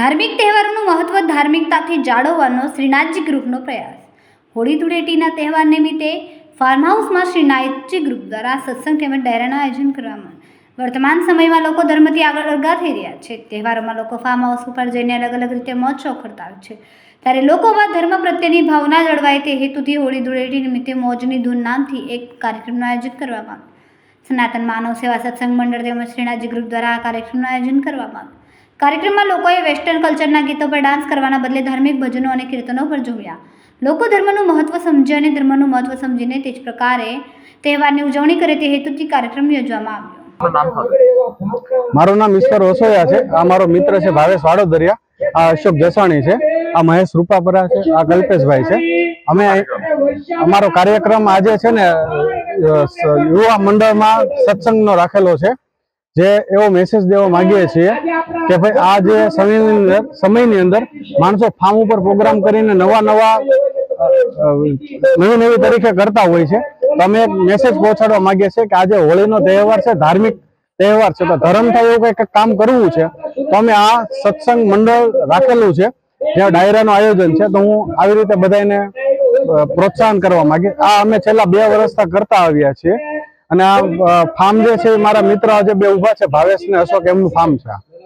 ધાર્મિક તહેવારોનું મહત્વ ધાર્મિકતાથી જાળવવાનો શ્રીનાથજી ગ્રુપનો પ્રયાસ. હોળી ધૂળેટીના તહેવાર નિમિત્તે ફાર્મ હાઉસમાં શ્રીનાથજી ગ્રુપ દ્વારા સત્સંગ તેમજ ડાયરાનું આયોજન કરવામાં. વર્તમાન સમયમાં લોકો ધર્મથી આગળ અળગા થઈ રહ્યા છે. તહેવારોમાં લોકો ફાર્મ હાઉસ ઉપર જઈને અલગ અલગ રીતે મોજ-શોખ કરતા હોય છે. ત્યારે લોકોમાં ધર્મ પ્રત્યેની ભાવના જળવાય તે હેતુથી હોળી ધૂળેટી નિમિત્તે મોજની ધૂન નામથી એક કાર્યક્રમનું આયોજન કરવામાં આવ્યું. સનાતન માનવ સેવા સત્સંગ મંડળ તેમજ શ્રીનાથજી ગ્રુપ દ્વારા આ કાર્યક્રમનું આયોજન કરવામાં આવ્યું. કાર્યક્રમમાં લોકોએ વેસ્ટર્ન કલ્ચરના ગીતો પર ડાન્સ કરવાના બદલે ધાર્મિક ભજનો અને કીર્તનો પર ઝૂમ્યા. લોકો ધર્મનું મહત્વ સમજે અને ધર્મનું મહત્વ સમજીને તે જ પ્રકારે તહેવારની ઉજવણી કરે તે હેતુથી કાર્યક્રમ યોજવામાં આવ્યો. મારું નામ ઈશ્વર વસોયા છે. આ મારો મિત્ર છે ભાવેશ વાડોદરિયા, આ અશોક જસાણી છે, આ મહેશ રૂપાપરા છે, આ કલ્પેશભાઈ છે. અમે અમારો કાર્યક્રમ આજે છે ને યુવા મંડળમાં સત્સંગનો રાખેલો છે, જે એવો મેસેજ દેવા માંગીએ છીએ કે ભાઈ આ જે સમયની અંદર માણસો ફાર્મ ઉપર પ્રોગ્રામ કરીને નવી તરીકે કરતા હોય છે. તો અમે એક મેસેજ પહોંચાડવા માંગીએ છીએ કે આજે હોળીનો તહેવાર છે, ધાર્મિક તહેવાર છે, તો ધર્મ થાય એવું કંઈક કામ કરવું છે. તો અમે આ સત્સંગ મંડળ રાખેલું છે, જ્યાં ડાયરાનું આયોજન છે. તો હું આવી રીતે બધાને પ્રોત્સાહન કરવા માંગીએ. આ અમે છેલ્લા 2 વર્ષથી કરતા આવ્યા છીએ. અને આ ફાર્મ જે છે મારા મિત્ર આજે 2 ઊભા છે, ભાવેશ ને અશોક, એમનું ફાર્મ છે.